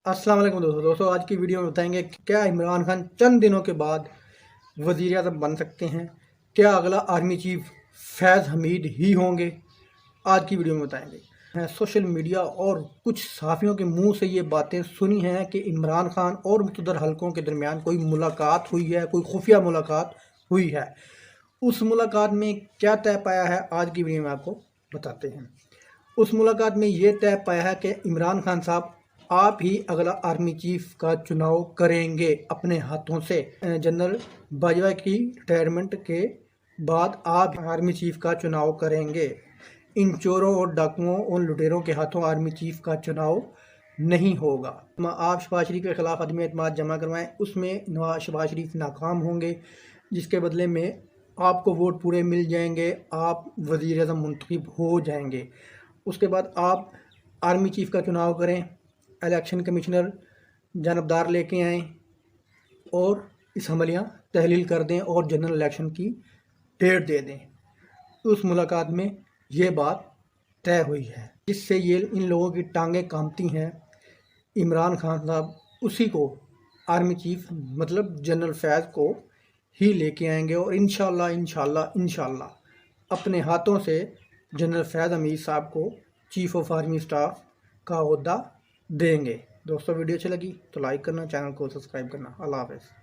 अस्सलाम वालेकुम दोस्तों आज की वीडियो में बताएंगे कि क्या इमरान खान चंद दिनों के बाद वज़ीर आज़म बन सकते हैं। क्या अगला आर्मी चीफ फैज़ हमीद ही होंगे, आज की वीडियो में बताएंगे। सोशल मीडिया और कुछ सहाफ़ियों के मुंह से ये बातें सुनी हैं कि इमरान खान और मुक़्तदर हलकों के दरमियान कोई मुलाकात हुई है, कोई खुफिया मुलाकात हुई है। उस मुलाकात में क्या तय पाया है, आज की वीडियो में आपको बताते हैं। उस मुलाकात में ये तय पाया है कि इमरान खान साहब आप ही अगला आर्मी चीफ का चुनाव करेंगे अपने हाथों से। जनरल बाजवा की रिटायरमेंट के बाद आप आर्मी चीफ का चुनाव करेंगे। इन चोरों और डाकुओं और लुटेरों के हाथों आर्मी चीफ का चुनाव नहीं होगा। आप शहबाज शरीफ के खिलाफ अदम एतमाद जमा करवाएं, उसमें नवाज शहबाज शरीफ नाकाम होंगे, जिसके बदले में आपको वोट पूरे मिल जाएंगे, आप वज़ीर आज़म मुंतखब हो जाएंगे। उसके बाद आप आर्मी चीफ का चुनाव करें, इलेक्शन कमिश्नर जानबदार लेके आएँ और असम्बलियाँ तहलील कर दें और जनरल इलेक्शन की डेट दे दें। उस मुलाकात में ये बात तय हुई है, जिससे ये इन लोगों की टांगें कांपती हैं। इमरान खान साहब उसी को आर्मी चीफ मतलब जनरल फैज़ को ही लेके आएंगे और इंशाल्लाह इंशाल्लाह इंशाल्लाह अपने हाथों से जनरल फैज़ हमीद साहब को चीफ ऑफ आर्मी स्टाफ का ओहदा देंगे। दोस्तों वीडियो अच्छी लगी तो लाइक करना, चैनल को सब्सक्राइब करना। अल्लाह हाफ़िज़।